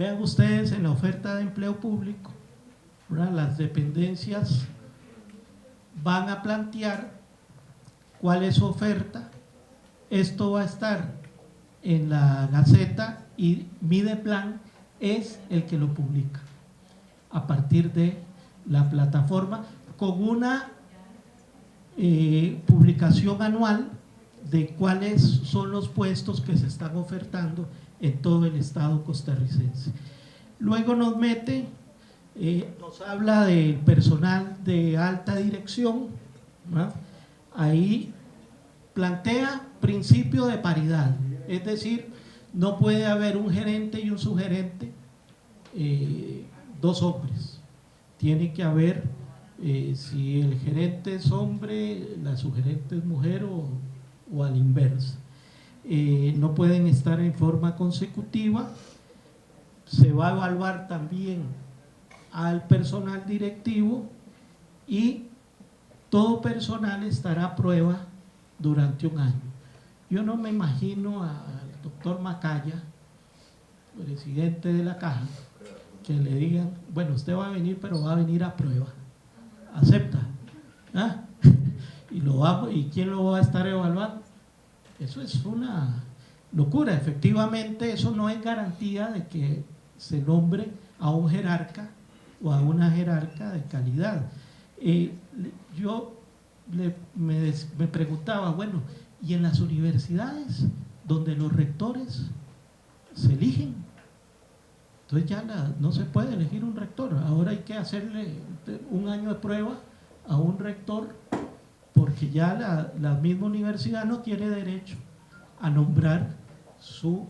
Vean ustedes en la oferta de empleo público, ¿verdad? Las dependencias van a plantear cuál es su oferta. Esto va a estar en la Gaceta y Mideplan es el que lo publica a partir de la plataforma con una publicación anual de cuáles son los puestos que se están ofertando en todo el estado costarricense. Luego nos mete, nos habla del personal de alta dirección, ¿verdad? Ahí plantea principio de paridad, es decir, no puede haber un gerente y un subgerente, dos hombres, tiene que haber, si el gerente es hombre, la subgerente es mujer o a la inversa. No pueden estar en forma consecutiva. Se va a evaluar también al personal directivo y todo personal estará a prueba durante un año. Yo no me imagino al doctor Macaya, presidente de la Caja, que le digan, bueno, usted va a venir, pero va a venir a prueba, acepta, ¿ah? ¿Y quién lo va a estar evaluando? Eso es una locura. Efectivamente, eso no es garantía de que se nombre a un jerarca o a una jerarca de calidad. Yo me preguntaba, bueno, ¿y en las universidades donde los rectores se eligen? Entonces ya no se puede elegir un rector, ahora hay que hacerle un año de prueba a un rector porque ya la misma universidad no tiene derecho a nombrar su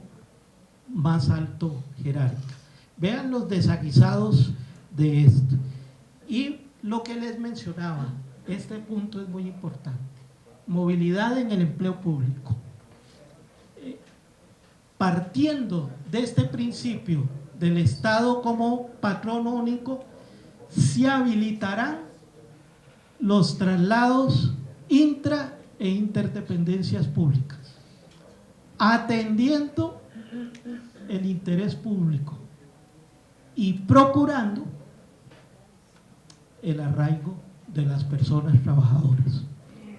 más alto jerarca. Vean los desaguisados de esto. Y lo que les mencionaba, este punto es muy importante, movilidad en el empleo público. Partiendo de este principio del Estado como patrón único, se habilitarán los traslados intra e interdependencias públicas, atendiendo el interés público y procurando el arraigo de las personas trabajadoras.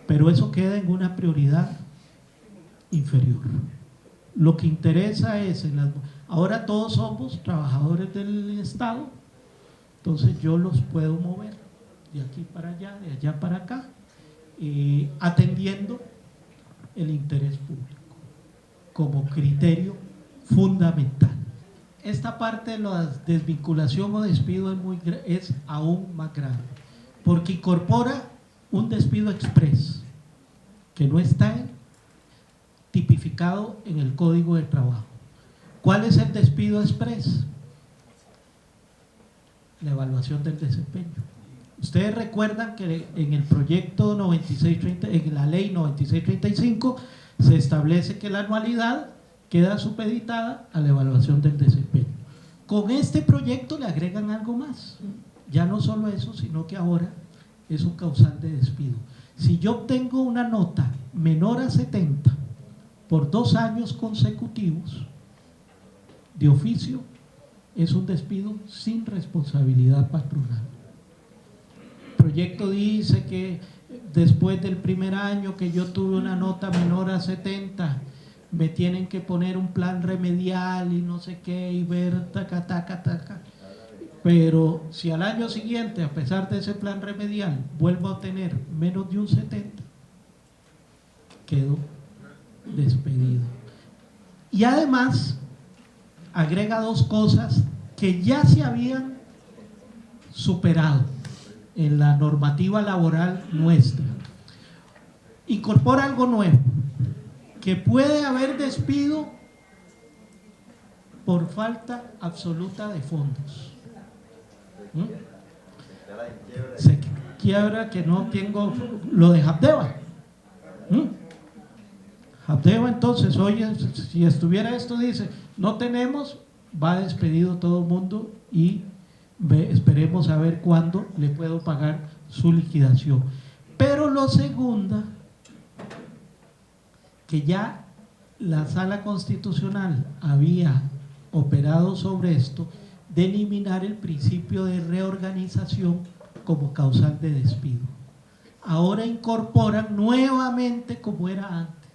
Pero eso queda en una prioridad inferior. Lo que interesa es, ahora todos somos trabajadores del Estado, entonces yo los puedo mover de aquí para allá, de allá para acá, atendiendo el interés público como criterio fundamental. Esta parte de la desvinculación o despido es aún más grave, porque incorpora un despido express que no está tipificado en el Código de Trabajo. ¿Cuál es el despido express? La evaluación del desempeño. Ustedes recuerdan que en el proyecto 9630, en la ley 9635, se establece que la anualidad queda supeditada a la evaluación del desempeño. Con este proyecto le agregan algo más. Ya no solo eso, sino que ahora es un causal de despido. Si yo obtengo una nota menor a 70 por 2 años consecutivos, de oficio, es un despido sin responsabilidad patronal. El proyecto dice que después del primer año que yo tuve una nota menor a 70, me tienen que poner un plan remedial y no sé qué, y ver taca, taca, taca. Pero si al año siguiente, a pesar de ese plan remedial, vuelvo a tener menos de un 70, quedo despedido. Y además agrega 2 cosas que ya se habían superado en la normativa laboral nuestra. Incorpora algo nuevo, que puede haber despido por falta absoluta de fondos. Se quiebra que no tengo lo de Habdeba. Habdeba, entonces, oye, si estuviera esto, dice, no tenemos, va despedido todo el mundo y esperemos a ver cuándo le puedo pagar su liquidación. Pero lo segunda, que ya la Sala Constitucional había operado sobre esto de eliminar el principio de reorganización como causal de despido. Ahora incorporan nuevamente como era antes,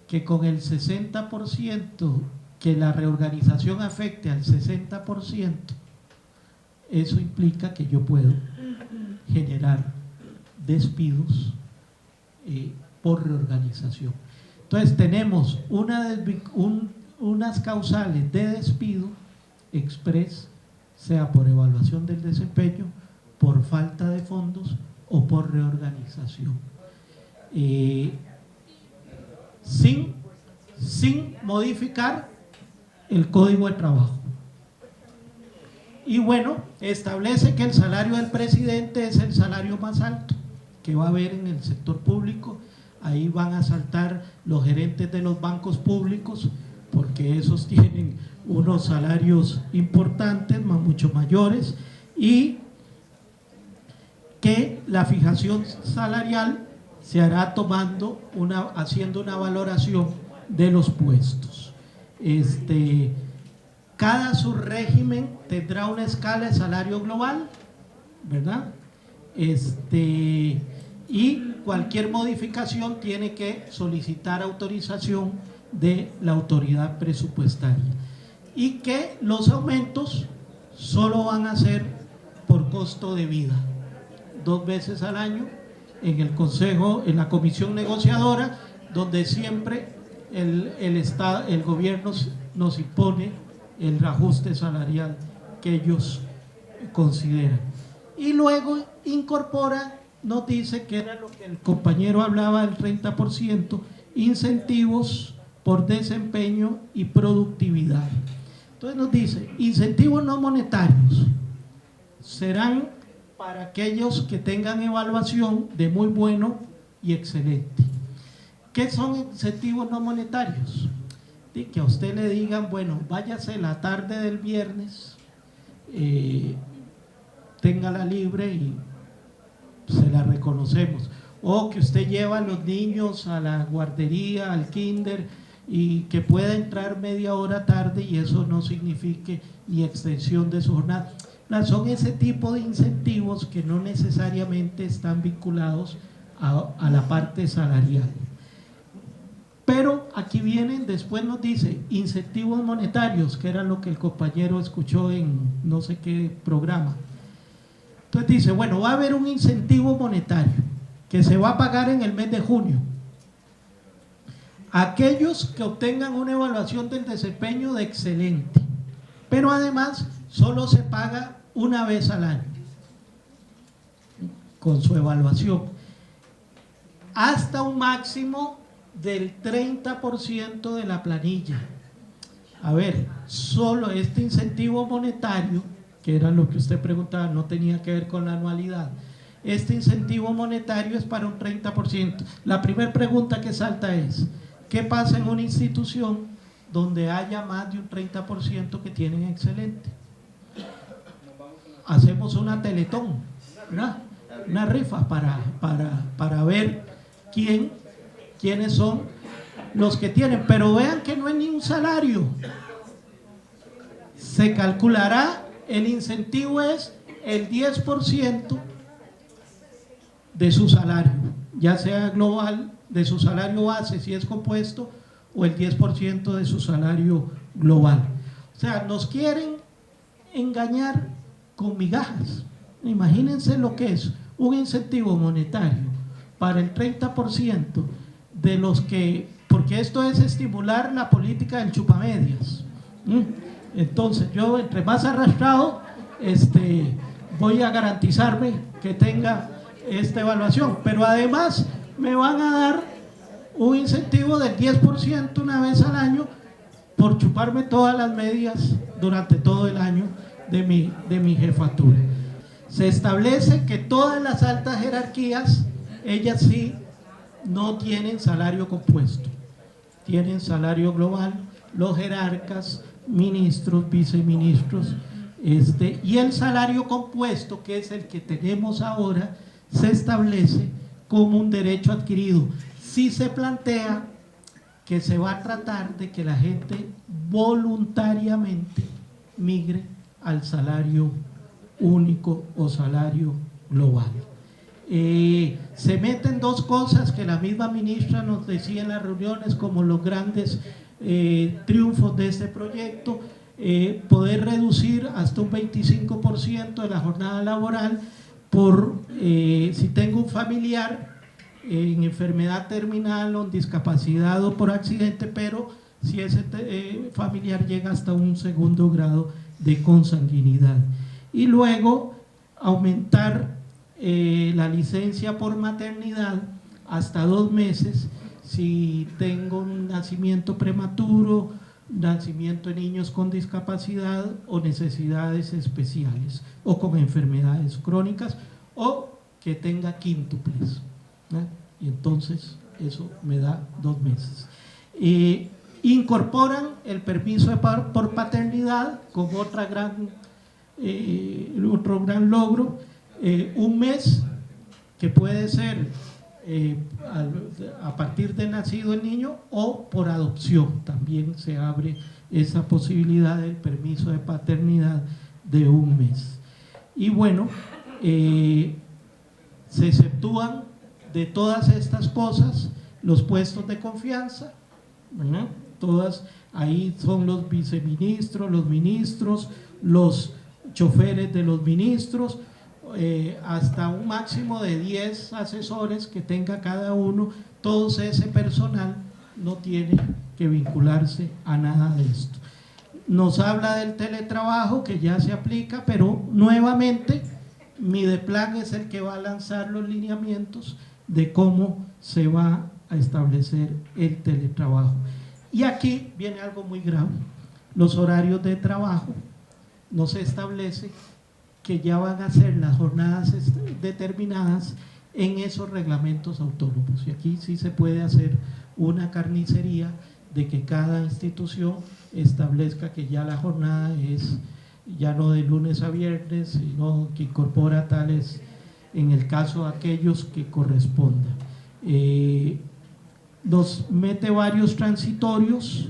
que con el 60%, que la reorganización afecte al 60%, eso implica que yo puedo generar despidos por reorganización. Entonces tenemos unas causales de despido express, sea por evaluación del desempeño, por falta de fondos o por reorganización, sin modificar el Código de Trabajo. Y bueno, establece que el salario del presidente es el salario más alto que va a haber en el sector público. Ahí van a saltar los gerentes de los bancos públicos, porque esos tienen unos salarios importantes, mucho mayores, y que la fijación salarial se hará haciendo una valoración de los puestos. Cada subrégimen tendrá una escala de salario global, ¿verdad? Y cualquier modificación tiene que solicitar autorización de la autoridad presupuestaria, y que los aumentos solo van a ser por costo de vida, 2 veces al año en el Consejo, en la Comisión Negociadora, donde siempre el gobierno nos impone el reajuste salarial que ellos consideran. Y luego incorpora, nos dice que era lo que el compañero hablaba del 30%, incentivos por desempeño y productividad. Entonces nos dice, incentivos no monetarios serán para aquellos que tengan evaluación de muy bueno y excelente. ¿Qué son incentivos no monetarios? De que a usted le digan, bueno, váyase la tarde del viernes, téngala libre y se la reconocemos. O que usted lleva a los niños a la guardería, al kinder, y que pueda entrar media hora tarde y eso no signifique ni extensión de su jornada. Son ese tipo de incentivos que no necesariamente están vinculados a la parte salarial. Pero aquí vienen, después nos dice incentivos monetarios, que era lo que el compañero escuchó en no sé qué programa. Entonces dice, bueno, va a haber un incentivo monetario que se va a pagar en el mes de junio. Aquellos que obtengan una evaluación del desempeño de excelente, pero además solo se paga una vez al año con su evaluación, hasta un máximo del 30% de la planilla. A ver, solo este incentivo monetario, que era lo que usted preguntaba, no tenía que ver con la anualidad. Este incentivo monetario es para un 30%. La primera pregunta que salta es, ¿qué pasa en una institución donde haya más de un 30% que tienen excelente? Hacemos una teletón, ¿verdad? Una rifa para ver quiénes son los que tienen. Pero vean que no es ni un salario. Se calculará, el incentivo es el 10% de su salario, ya sea global, de su salario base si es compuesto, o el 10% de su salario global. O sea, nos quieren engañar con migajas. Imagínense lo que es un incentivo monetario para el 30% de los que, porque esto es estimular la política del chupamedias. Entonces yo, entre más arrastrado, voy a garantizarme que tenga esta evaluación, pero además me van a dar un incentivo del 10% una vez al año por chuparme todas las medias durante todo el año de mi jefatura. Se establece que todas las altas jerarquías, ellas sí no tienen salario compuesto, tienen salario global, los jerarcas, ministros, viceministros, y el salario compuesto, que es el que tenemos ahora, se establece como un derecho adquirido. Si se plantea que se va a tratar de que la gente voluntariamente migre al salario único o salario global. Se meten dos cosas que la misma ministra nos decía en las reuniones como los grandes triunfos de este proyecto: poder reducir hasta un 25% de la jornada laboral por si tengo un familiar en enfermedad terminal o en discapacidad o por accidente, pero si ese familiar llega hasta un segundo grado de consanguinidad. Y luego aumentar la licencia por maternidad hasta 2 meses si tengo un nacimiento prematuro, nacimiento de niños con discapacidad o necesidades especiales o con enfermedades crónicas o que tenga quíntuples, ¿no? Y entonces eso me da 2 meses. Incorporan el permiso por paternidad con otro gran logro, 1 mes que puede ser a partir de nacido el niño o por adopción. También se abre esa posibilidad del permiso de paternidad de 1 mes. Y bueno, se exceptúan de todas estas cosas los puestos de confianza, ¿verdad? Todas, ahí son los viceministros, los ministros, los choferes de los ministros, hasta un máximo de 10 asesores que tenga cada uno. Todo ese personal no tiene que vincularse a nada de esto. Nos habla del teletrabajo que ya se aplica, pero nuevamente Mideplan es el que va a lanzar los lineamientos de cómo se va a establecer el teletrabajo. Y aquí viene algo muy grave: los horarios de trabajo no se establece que ya van a ser las jornadas determinadas en esos reglamentos autónomos. Y aquí sí se puede hacer una carnicería de que cada institución establezca que ya la jornada es ya no de lunes a viernes, sino que incorpora tales, en el caso de aquellos que corresponda. Nos mete varios transitorios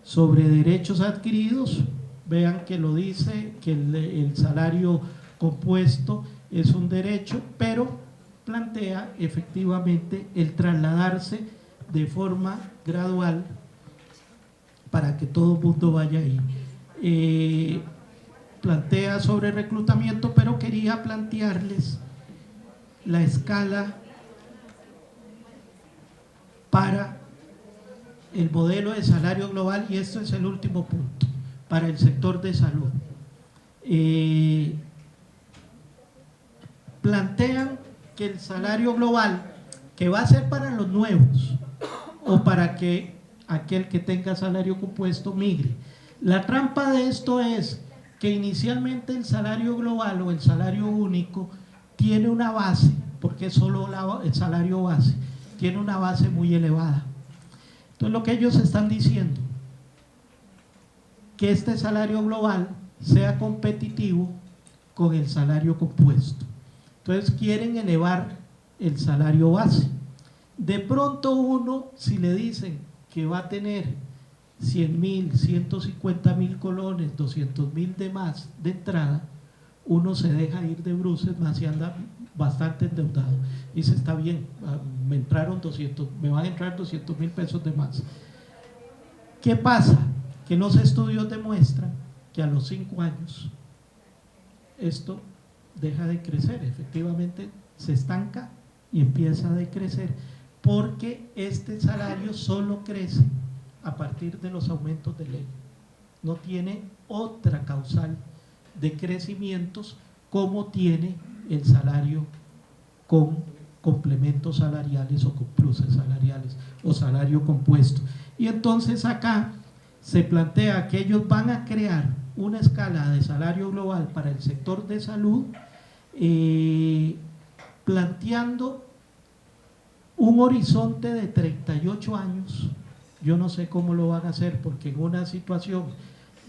sobre derechos adquiridos. Vean que lo dice, que el salario compuesto es un derecho, pero plantea efectivamente el trasladarse de forma gradual para que todo el mundo vaya ahí. Plantea sobre reclutamiento, pero quería plantearles la escala para el modelo de salario global, y esto es el último punto, para el sector de salud. Plantean que el salario global, que va a ser para los nuevos o para que aquel que tenga salario compuesto migre. La trampa de esto es que inicialmente el salario global o el salario único tiene una base, porque es solo el salario base, tiene una base muy elevada. Entonces lo que ellos están diciendo, que este salario global sea competitivo con el salario compuesto. Entonces quieren elevar el salario base. De pronto uno, si le dicen que va a tener 100.000, 150.000 colones, 200.000 de más de entrada, uno se deja ir de bruces, más y anda bastante endeudado. Dice, está bien, me van a entrar 200.000 pesos de más. ¿Qué pasa? Que los estudios demuestran que a los 5 años esto deja de crecer, efectivamente se estanca y empieza a decrecer, porque este salario solo crece a partir de los aumentos de ley. No tiene otra causal de crecimientos como tiene el salario con complementos salariales o con pluses salariales o salario compuesto. Y entonces acá se plantea que ellos van a crear una escala de salario global para el sector de salud, planteando un horizonte de 38 años. Yo no sé cómo lo van a hacer, porque en una situación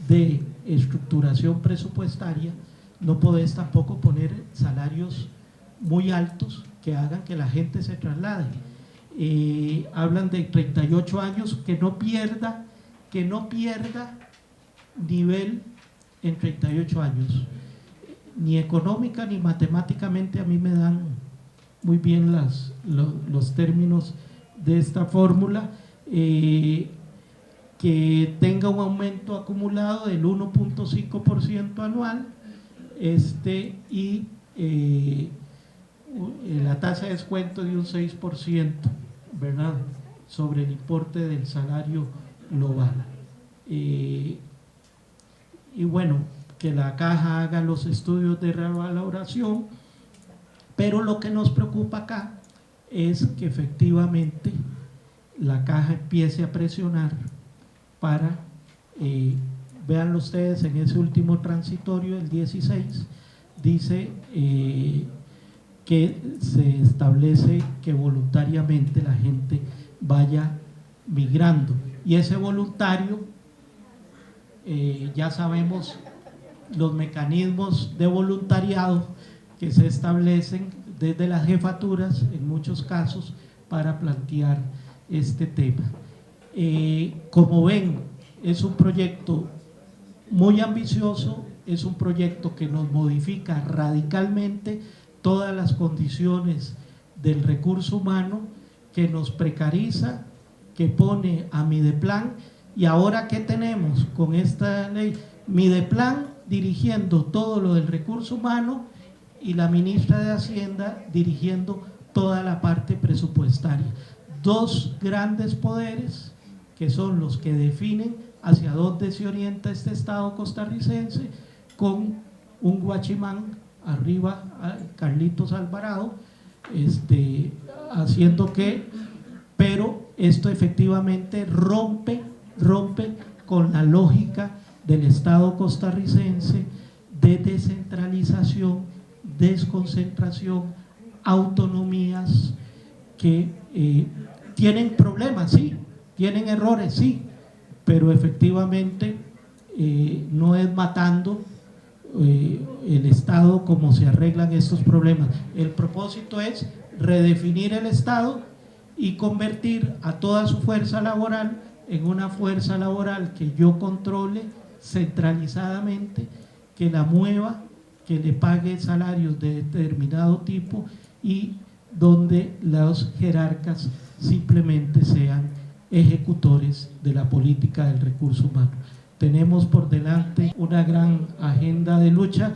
de estructuración presupuestaria no podés tampoco poner salarios muy altos que hagan que la gente se traslade. hablan de 38 años, que no pierda nivel en 38 años, ni económica ni matemáticamente. A mí me dan muy bien los términos de esta fórmula, que tenga un aumento acumulado del 1.5% anual, y la tasa de descuento de un 6%, ¿verdad?, sobre el importe del salario global. Y bueno, que la caja haga los estudios de revaloración, pero lo que nos preocupa acá es que efectivamente la caja empiece a presionar para, vean ustedes en ese último transitorio, el 16, dice que se establece que voluntariamente la gente vaya migrando, y ese voluntario, ya sabemos los mecanismos de voluntariado que se establecen desde las jefaturas en muchos casos para plantear este tema. Como ven, es un proyecto muy ambicioso, es un proyecto que nos modifica radicalmente todas las condiciones del recurso humano, que nos precariza, que pone a Mideplan. Y ahora, ¿qué tenemos con esta ley? Mideplan dirigiendo todo lo del recurso humano y la ministra de Hacienda dirigiendo toda la parte presupuestaria. Dos grandes poderes que son los que definen hacia dónde se orienta este Estado costarricense, con un guachimán arriba, Carlitos Alvarado, haciendo que, pero esto efectivamente rompe con la lógica del Estado costarricense de descentralización, desconcentración, autonomías que tienen problemas, sí, tienen errores, sí, pero efectivamente no es matando el Estado como se arreglan estos problemas. El propósito es redefinir el Estado y convertir a toda su fuerza laboral en una fuerza laboral que yo controle centralizadamente, que la mueva, que le pague salarios de determinado tipo, y donde los jerarcas simplemente sean ejecutores de la política del recurso humano. Tenemos por delante una gran agenda de lucha